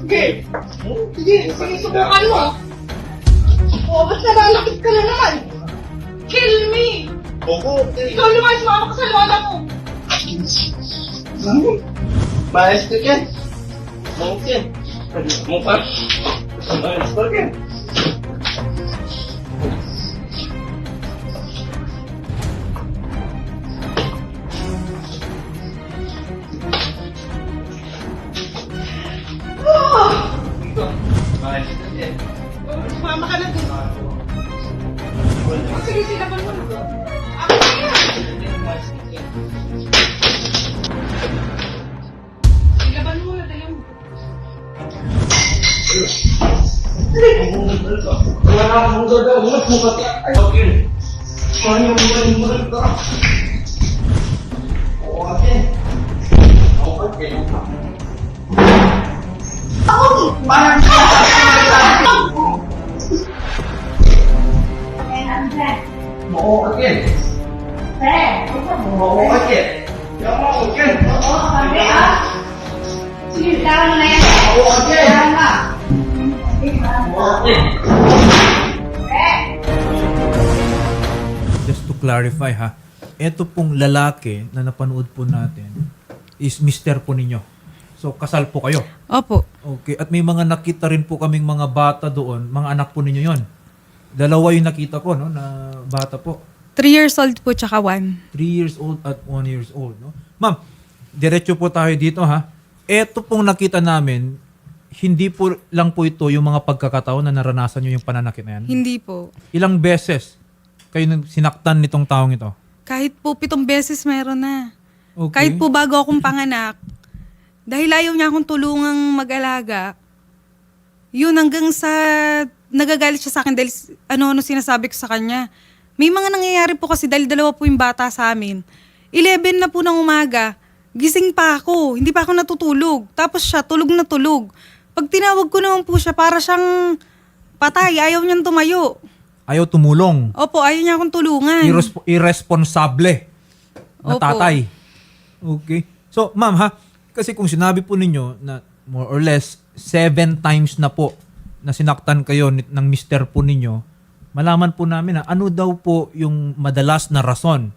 Sige. Sige, subukan mo. O, ba't nalalakit ka na naman? Kill me! Ikaw naman, sumama ka sa lola mo. Maayos ka yan. Mungkin. Mungkin. Maayos ka yan. Maayos ka yan. Sumama ka na dun. Sige, sinaban mo na dun. Ako na yan. Silaban mo na dali mo. Wala na akong gagawin. Bukas ka. Okay. Ano yung mga ka? Okay. Okay. Parang mau again. Mau again. Yang mau again. Sige, tara mo na yan. Mau again. Tara na. Mau again. Just to clarify ha, eto pong lalaki na napanood po natin is Mr. po ninyo. So, kasal po kayo. Opo. Okay. At may mga nakita rin po kaming mga bata doon. Mga anak po ninyo yon. Dalawa yung nakita ko, no, na bata po. 3 years old po tsaka 1. 3 years old at 1 years old. No? Ma'am, diretso po tayo dito ha. Eto pong nakita namin, hindi po lang po ito yung mga pagkakataon na naranasan nyo yung pananakit na yan. Hindi po. Ilang beses kayo sinaktan nitong taong ito? Kahit po 7 beses meron na. Okay. Kahit po bago akong panganak, dahil ayaw niya akong tulungang mag-alaga, yun hanggang sa nagagalit siya sa akin dahil ano sinasabi ko sa kanya. May mga nangyayari po kasi dahil dalawa po yung bata sa amin. 11 na po ng umaga, gising pa ako, hindi pa ako natutulog. Tapos siya, tulog na tulog. Pag tinawag ko naman po siya, para siyang patay, ayaw niyang tumayo. Ayaw tumulong. Opo, ayaw niya akong tulungan. Irresponsable na Opo. tatay. Okay. So, ma'am ha, kasi kung sinabi po ninyo na more or less 7 times na po na sinaktan kayo ng mister po ninyo, malaman po namin na ano daw po yung madalas na rason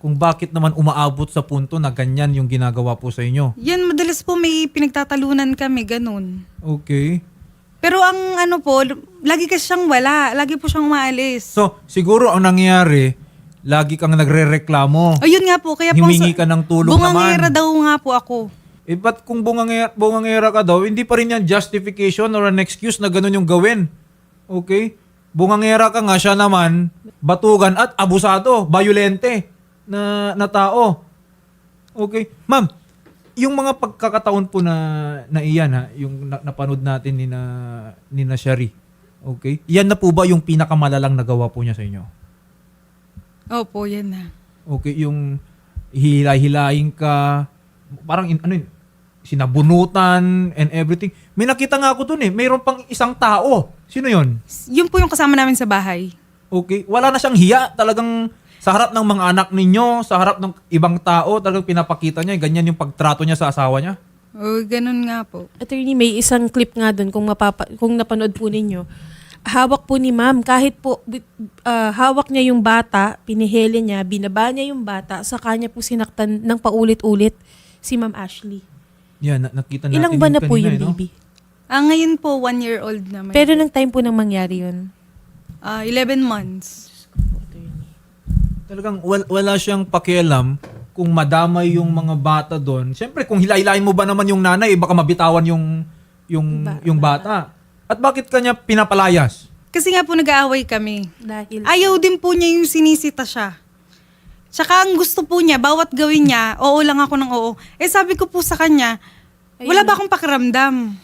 kung bakit naman umaabot sa punto na ganyan yung ginagawa po sa inyo. Yan, madalas po may pinagtatalunan kami, ganun. Okay. Pero ang ano po, lagi kasi siyang wala. Lagi po siyang umaalis. So, siguro ang nangyayari, lagi kang nagre-reklamo. Ayun nga po, kaya po... Himingi ka ng tulong bungangera naman. daw nga po ako. Eh, ba't kung bungangera ka daw, hindi pa rin yan justification or an excuse na ganun yung gawin. Okay? Bungangera ka nga, siya naman, batugan at abusado, violente na tao. Okay? Ma'am, yung mga pagkakataon po na iyan ha, yung napanood natin ni na Shari. Okay? Yan na po ba yung pinakamalalang nagawa po niya sa inyo? Opo, yan na. Okay, yung hilahilayin ka, parang sinabunutan and everything. May nakita nga ako dun eh. Mayroon pang isang tao. Sino yun? Yun po yung kasama namin sa bahay. Okay. Wala na siyang hiya. Talagang sa harap ng mga anak ninyo, sa harap ng ibang tao, talagang pinapakita niya. Ganyan yung pagtrato niya sa asawa niya. O, ganun nga po. Attorney, may isang clip nga doon kung napanood po ninyo. Hawak po ni ma'am, kahit po hawak niya yung bata, pinihili niya, binaba niya yung bata, sa kanya po sinaktan ng paulit-ulit si Ma'am Ashley. Yan, nakita natin. Ilang buwan na po kanina, yung no? baby? Ngayon po, 1-year-old naman. Pero nung time po nang mangyari yun? 11 months. Talagang wala siyang pakialam kung madamay yung mga bata doon. Siyempre, kung hilahilain mo ba naman yung nanay, baka mabitawan yung bata. At bakit kanya pinapalayas? Kasi nga po nag-aaway kami. Dahil Ayaw din po niya yung sinisita siya. Tsaka ang gusto po niya, bawat gawin niya, oo lang ako ng oo. Eh sabi ko po sa kanya, wala ba akong pakiramdam?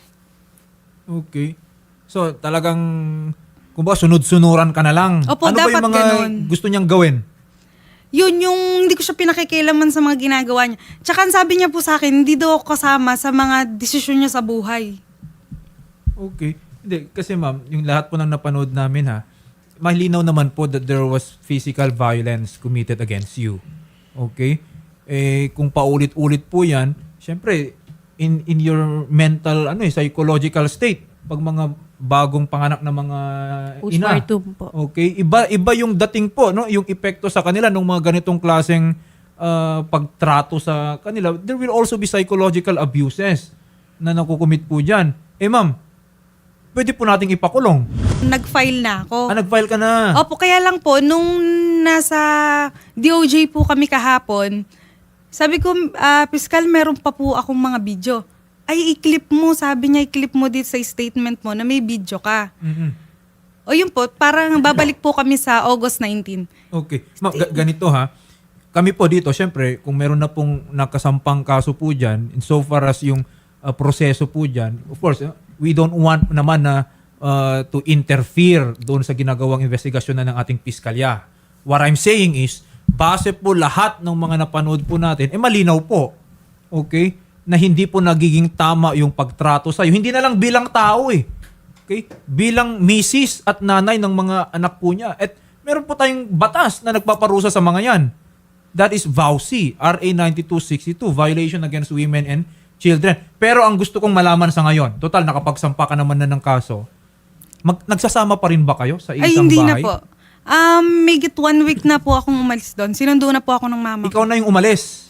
Okay. So, talagang, kung ba, sunod-sunuran ka na lang. Opo, ano ba dapat yung mga ganun. gusto niyang gawin? Yun yung hindi ko siya pinakikialaman sa mga ginagawa niya. Tsaka ang sabi niya po sa akin, hindi daw ako kasama sa mga desisyon niya sa buhay. Okay. Hindi, kasi ma'am, yung lahat po ng napanood namin ha, malinaw naman po that there was physical violence committed against you. Okay? Eh, kung paulit-ulit po yan, syempre, in your mental, psychological state, pag mga bagong panganak na mga ina. Postpartum po. Okay? Iba yung dating po, no? Yung epekto sa kanila ng mga ganitong klaseng pagtrato sa kanila. There will also be psychological abuses na nakukumit po dyan. Ma'am, pwede po nating ipakulong. Nag-file na ako. Nag-file ka na. Opo, kaya lang po, nung nasa DOJ po kami kahapon, sabi ko, Piskal, meron pa po akong mga video. Ay, i-clip mo, sabi niya, i-clip mo dito sa statement mo na may video ka. Mhm. O yun po, parang babalik po kami sa August 19. Okay. Ma'am, ganito ha. Kami po dito, syempre, kung meron na pong nakasampang kaso po dyan, insofar as yung proseso po dyan, of course, we don't want naman na to interfere doon sa ginagawang investigasyon na ng ating piskalya. What I'm saying is, base po lahat ng mga napanood po natin, malinaw po. Okay? Na hindi po nagiging tama yung pagtrato sa'yo. Hindi na lang bilang tao Okay? Bilang misis at nanay ng mga anak po niya. At meron po tayong batas na nagpaparusa sa mga yan. That is VAUC, RA 9262, Violation Against Women and Children. Pero ang gusto kong malaman sa ngayon, total nakapagsampa ka naman na ng kaso, nagsasama pa rin ba kayo sa isang Ay, hindi bahay? na po. May 1 week na po akong umalis doon. Sinundo na po ako ng mama ko. Ikaw na yung umalis.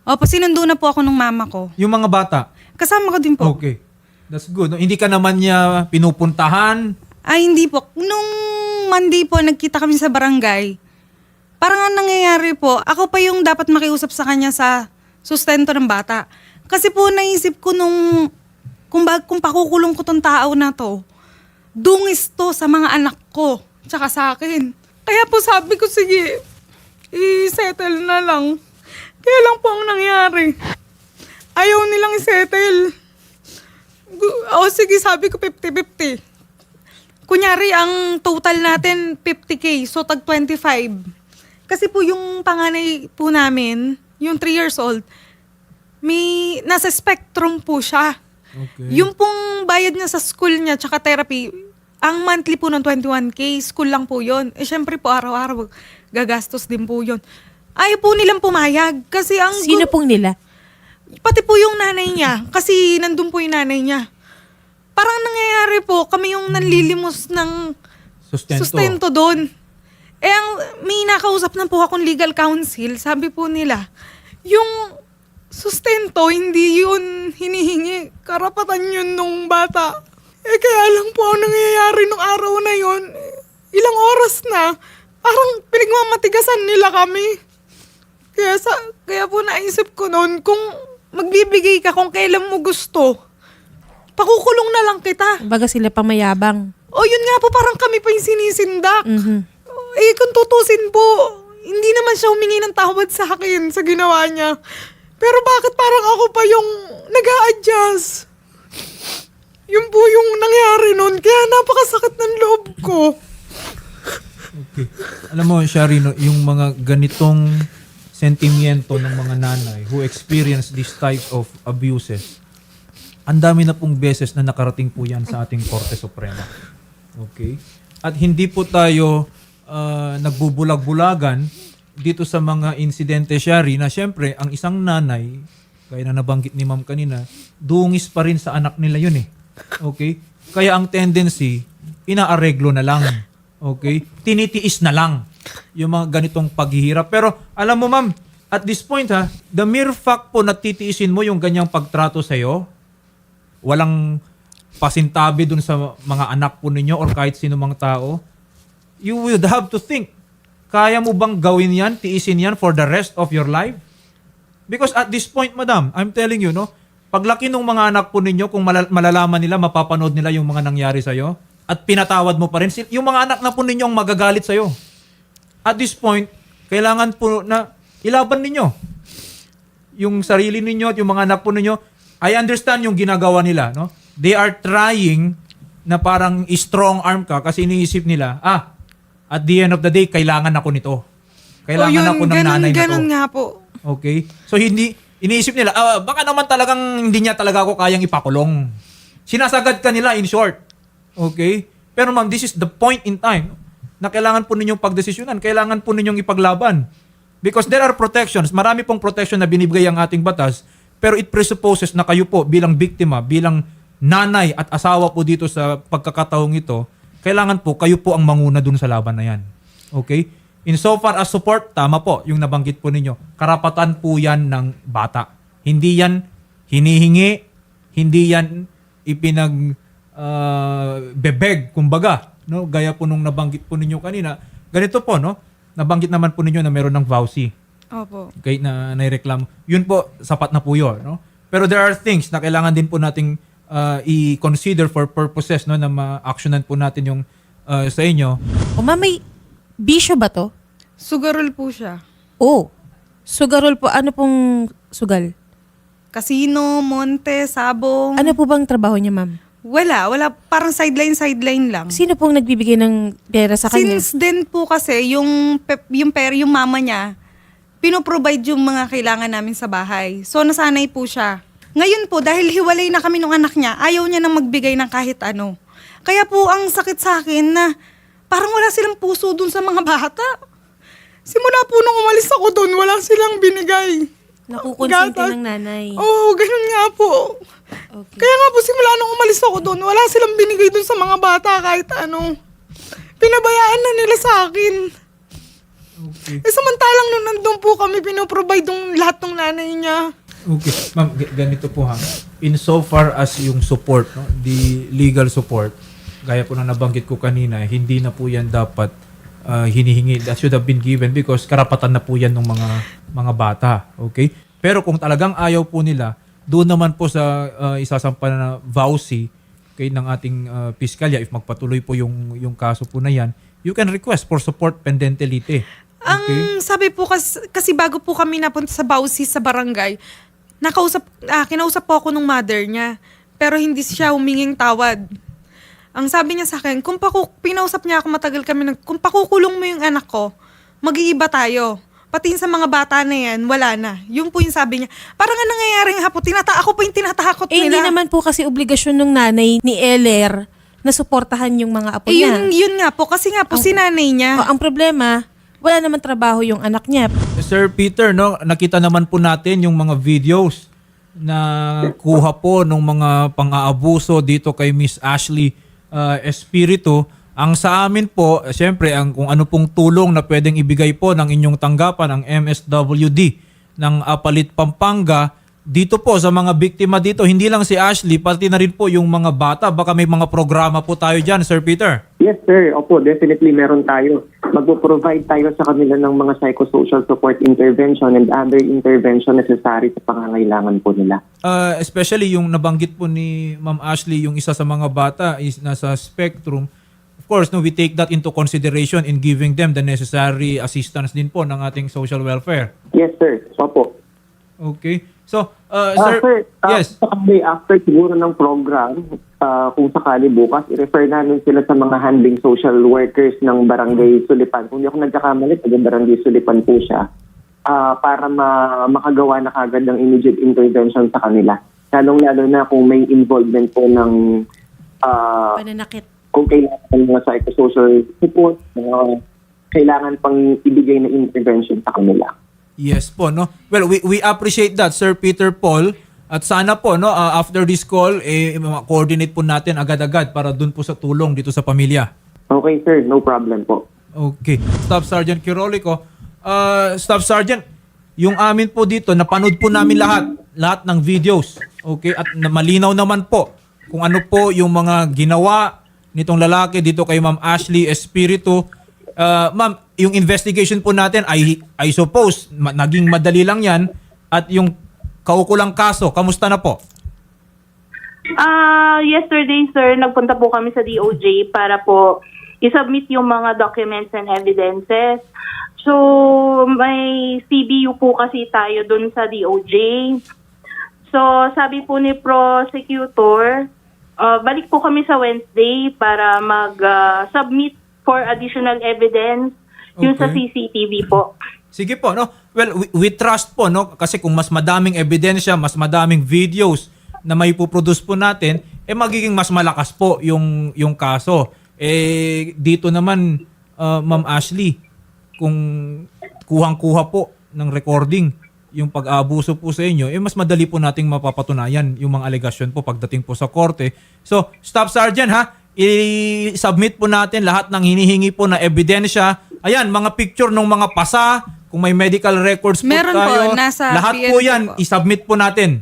Opo, sinundo na po ako ng mama ko. Yung mga bata. Kasama ko din po. Okay. That's good. No? Hindi ka naman niya pinupuntahan. Ay, hindi po. Nung Monday po, nagkita kami sa barangay. Parang ang nangyayari po, ako pa yung dapat makiusap sa kanya sa sustento ng bata. Kasi po naisip ko kung pakukulong ko tong tao na to, dungis to sa mga anak ko, tsaka sa akin. Kaya po sabi ko, sige, i-settle na lang. Kaya lang po ang nangyari. Ayaw nilang i-settle. O sige, sabi ko 50-50. Kunyari, ang total natin 50K, so tag 25. Kasi po yung panganay po namin, yung 3 years old, nasa spectrum po siya. Okay. Yung pong bayad niya sa school niya tsaka therapy, ang monthly po ng 21K, school lang po yun. Syempre po araw-araw gagastos din po yun. Ayaw po nilang pumayag kasi Sino pong nila? pati po yung nanay niya kasi nandun po yung nanay niya. Parang nangyayari po, kami yung nanlilimos ng sustento doon. May nakausap na po akong legal counsel, sabi po nila, yung sustento, hindi yun hinihingi. Karapatan yun nung bata. Kaya lang po ang nangyayari nung araw na yun, ilang oras na, parang pinagmamatigasan nila kami. Kaya po naisip ko noon, kung magbibigay ka kung kailan mo gusto, pakukulong na lang kita. Baga sila pamayabang. O yun nga po, parang kami pa yung sinisindak. Mhm. Kung tutusin po, hindi naman siya humingi ng tawad sa akin sa ginawa niya. Pero bakit parang ako pa yung nag-a-adjust? Yun po yung nangyari nun. Kaya napakasakit ng loob ko. Okay. Alam mo, Sharino, yung mga ganitong sentimiento ng mga nanay who experience this type of abuses, ang dami na pong beses na nakarating po yan sa ating Korte Suprema. Okay? At hindi po tayo nagbubulag-bulagan dito sa mga insidente, Shari, na syempre, ang isang nanay, kaya na nabanggit ni ma'am kanina, dungis pa rin sa anak nila yun eh. Okay? Kaya ang tendency, inaareglo na lang. Okay? Tinitiis na lang yung mga ganitong paghihirap. Pero alam mo ma'am, at this point the mere fact po na titiisin mo yung ganyang pagtrato sa'yo, walang pasintabi dun sa mga anak po ninyo or kahit sino mang tao, you would have to think, kaya mo bang gawin yan, tiisin yan for the rest of your life? Because at this point, madam, I'm telling you, no, paglaki ng mga anak po ninyo, kung malalaman nila, mapapanood nila yung mga nangyari sa'yo, at pinatawad mo pa rin, yung mga anak na po ninyo ang magagalit sa'yo. At this point, kailangan po na ilaban ninyo yung sarili ninyo at yung mga anak po ninyo. I understand yung ginagawa nila, no? They are trying na parang strong arm ka kasi iniisip nila, at the end of the day, kailangan ako nito. Kailangan ako ng nanay na to. Ganun nga po. Okay? So, iniisip nila, baka naman talagang hindi niya talaga ako kayang ipakulong. Sinasagad ka nila in short. Okay? Pero ma'am, this is the point in time na kailangan po ninyong pagdesisyonan. Kailangan po ninyong ipaglaban. Because there are protections. Marami pong protection na binibigay ang ating batas. Pero it presupposes na kayo po bilang biktima, bilang nanay at asawa po dito sa pagkakataong ito, kailangan po kayo po ang manguna dun sa laban na yan. Okay? Insofar as support, tama po yung nabanggit po ninyo. Karapatan po yan ng bata. Hindi yan hinihingi, hindi yan bebeg, kumbaga. No? Gaya po nung nabanggit po ninyo kanina. Ganito po, no? Nabanggit naman po ninyo na meron ng vowsy. Opo. Okay, na naireklamo. Yun po, sapat na po yun. No? Pero there are things na kailangan din po nating i-consider for purposes no, na ma-actionan po natin yung sa inyo. O ma'am, may bisyo ba to? Sugarol po siya. Oh, sugarol po. Ano pong sugal? Casino, monte, sabong. Ano po bang trabaho niya, ma'am? Wala. Parang sideline lang. Sino pong nagbibigay ng pera sa kanya? Since din po kasi, yung mama niya, pinoprovide yung mga kailangan namin sa bahay. So, nasanay po siya. Ngayon po, dahil hiwalay na kami ng anak niya, ayaw niya nang magbigay ng kahit ano. Kaya po, ang sakit sa akin na parang wala silang puso dun sa mga bata. Simula po nung umalis ako dun, wala silang binigay. Nakukonsente Gatas. ng nanay. Oo, ganun nga po. Okay. Kaya nga po, simula nung umalis ako doon, wala silang binigay doon sa mga bata kahit ano. Pinabayaan na nila sa akin. Okay. Samantalang nung nandun po kami, pinoprovide yung lahat ng nanay niya. Okay. Ma'am, ganito po ha. In so far as yung support, no, the legal support, gaya po na nabanggit ko kanina, hindi na po yan dapat hinihingi. That should have been given because karapatan na po yan ng mga bata. Okay? Pero kung talagang ayaw po nila, doon naman po sa isasampa na vowsy okay, ng ating piskalya, if magpatuloy po yung kaso po na yan, you can request for support pendente lite. Ang sabi po kasi bago po kami napunta sa Bausi sa barangay, kinausap po ako nung mother niya. Pero hindi siya huminging tawad. Ang sabi niya sa akin, pinausap niya ako matagal kami, kung pakukulong mo yung anak ko, mag-iiba tayo. Pati sa mga bata na yan, wala na. Yun po yung sabi niya. Parang nga nangyayari nga po, ako po yung tinatakot nila. Hindi naman po kasi obligasyon ng nanay ni Eller na suportahan yung mga apo niya. Yun nga po, kasi nga po si nanay niya. O, ang problema, wala naman trabaho yung anak niya. Sir Peter, no, nakita naman po natin yung mga videos na kuha po ng mga pang-aabuso dito kay Miss Ashley Espiritu. Ang sa amin po, siyempre, kung ano pong tulong na pwedeng ibigay po ng inyong tanggapan, ang MSWD ng Apalit, Pampanga, dito po sa mga biktima dito, hindi lang si Ashley, pati na rin po yung mga bata. Baka may mga programa po tayo dyan, Sir Peter. Yes, sir. Opo, definitely meron tayo. Magpo-provide tayo sa kanila ng mga psychosocial support intervention and other intervention necessary sa pangangailangan po nila. Especially yung nabanggit po ni Ma'am Ashley, yung isa sa mga bata is nasa spectrum. Of course, no, we take that into consideration in giving them the necessary assistance din po ng ating social welfare. Yes, sir. Opo. Okay. So, sir, yes. Sakali, after siguro ng program, kung sakali bukas, i-refer namin sila sa mga handling social workers ng Barangay Sulipan. Kung di ako nagkakamali, taga Barangay Sulipan po siya, para makagawa na kagad ng immediate intervention sa kanila. Lalong-lalo na kung may involvement po ng Pananakit. kung kailangan ng mga psychosocial support, kailangan pang ibigay na intervention sa kanila. Yes po, no. Well, we appreciate that, Sir Peter Paul. At sana po, no, after this call, coordinate po natin agad-agad para dun po sa tulong dito sa pamilya. Okay, sir. No problem po. Okay. Staff Sergeant Kirolico. Staff Sergeant, yung amin po dito, napanood po namin lahat ng videos. Okay? At malinaw naman po kung ano po yung mga ginawa nitong lalaki dito kay Ma'am Ashley Espiritu. Ma'am, yung investigation po natin, I suppose, naging madali lang yan. At yung kaukulang kaso, kamusta na po? Yesterday, sir, nagpunta po kami sa DOJ para po i-submit yung mga documents and evidences. So, may CBU po kasi tayo dun sa DOJ. So, sabi po ni prosecutor, balik po kami sa Wednesday para mag-submit for additional evidence yung sa Okay. CCTV po. Sige po, no? Well, we trust po, no? Kasi kung mas madaming ebidensya, mas madaming videos na may puproduce po natin, magiging mas malakas po yung kaso. Dito naman, Ma'am Ashley, kung kuhang-kuha po ng recording yung pag-aabuso po sa inyo, mas madali po nating mapapatunayan yung mga alegasyon po pagdating po sa korte. So, Staff Sergeant ha, i-submit po natin lahat ng hinihingi po na ebidensya. Ayan, mga picture ng mga pasa, kung may medical records po Meron po, tayo. nasa lahat po PNP yan, po. i-submit po natin.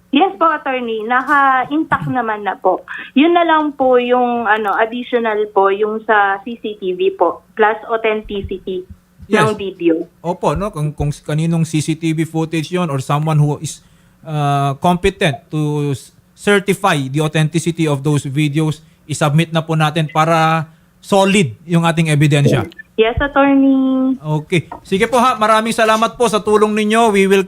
Yes po, attorney. Naka-intact naman na po. Yun na lang po yung additional po, yung sa CCTV po, plus authenticity ng Yes. video. Opo, no? Kung kaninong CCTV footage yon or someone who is competent to certify the authenticity of those videos, i-submit na po natin para solid yung ating ebidensya. Yes, attorney. Okay. Sige po ha, maraming salamat po sa tulong ninyo. We will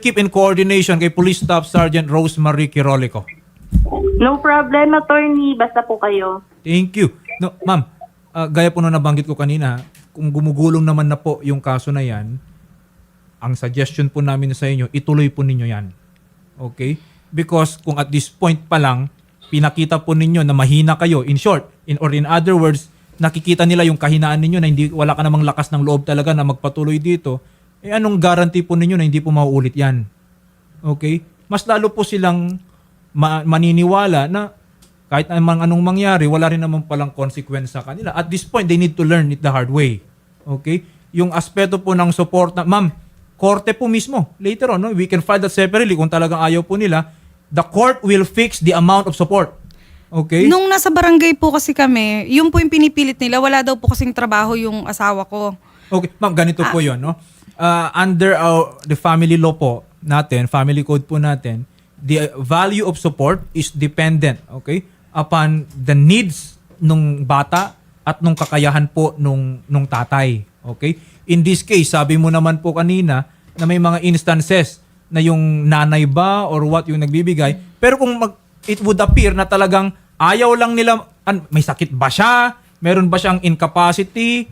keep in coordination kay Police Staff Sergeant Rosemary Quirolico. No problem, attorney. Basta po kayo. Thank you. No, ma'am, gaya po nung nabanggit ko kanina, kung gumugulong naman na po yung kaso na yan, ang suggestion po namin sa inyo, ituloy po ninyo yan. Okay? Because kung at this point pa lang, pinakita po ninyo na mahina kayo, in short, in other words, nakikita nila yung kahinaan ninyo na wala ka namang lakas ng loob talaga na magpatuloy dito, anong guarantee po ninyo na hindi po mauulit yan? Okay? Mas lalo po silang maniniwala na kahit anong mangyari, wala rin naman palang consequence sa kanila. At this point, they need to learn it the hard way. Okay? Yung aspeto po ng support na, ma'am, korte po mismo. Later on, no, we can file that separately kung talagang ayaw po nila. The court will fix the amount of support. Okay? Nung nasa barangay po kasi kami, yun po yung pinipilit nila. Wala daw po kasing trabaho yung asawa ko. Okay, ma'am, ganito po 'yon, no? Under the family law po natin, family code po natin, the value of support is dependent, okay, upon the needs nung bata at nung kakayahan po nung tatay, okay? In this case, sabi mo naman po kanina na may mga instances na yung nanay ba or what yung nagbibigay, pero kung it would appear na talagang ayaw lang nila, may sakit ba siya? Meron ba siyang incapacity?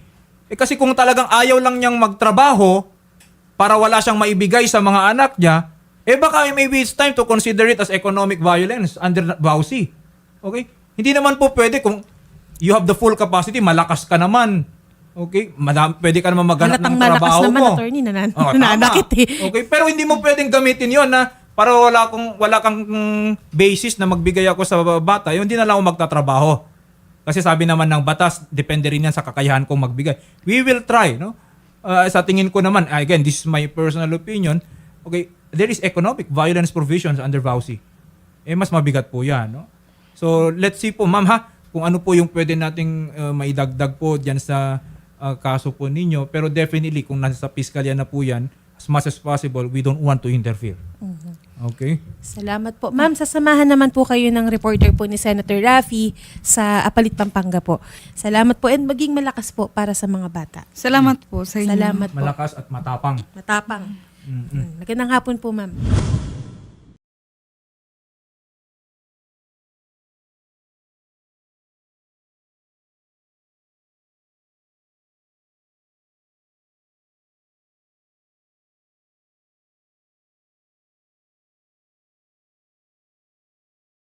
Kasi kung talagang ayaw lang niyang magtrabaho para wala siyang maibigay sa mga anak niya, baka maybe it's time to consider it as economic violence under VAUSI. Okay? Hindi naman po pwede kung you have the full capacity, malakas ka naman. Okay? Pwede ka naman maghanap ng Halatang trabaho malakas naman, mo. attorney, Tama. nananakit eh. Okay? Pero hindi mo pwedeng gamitin yon na para wala kang basis na magbigay ako sa bata, hindi na lang ako magtatrabaho. Kasi sabi naman ng batas, depende rin yan sa kakayahan kong magbigay. We will try, no? Sa tingin ko naman, again, this is my personal opinion, okay, there is economic violence provisions under VAUSI. Mas mabigat po yan, no? So, let's see po, ma'am, ha, kung ano po yung pwede nating maidagdag po dyan sa kaso po ninyo. Pero definitely, kung nasa piskalya na po yan, as much as possible, we don't want to interfere. Okay? Salamat po. Ma'am, sasamahan naman po kayo ng reporter po ni Senator Raffy sa Apalit, Pampanga po. Salamat po and maging malakas po para sa mga bata. Salamat po sa inyo. Salamat po. Malakas at matapang. Matapang. Magandang hapon po, ma'am.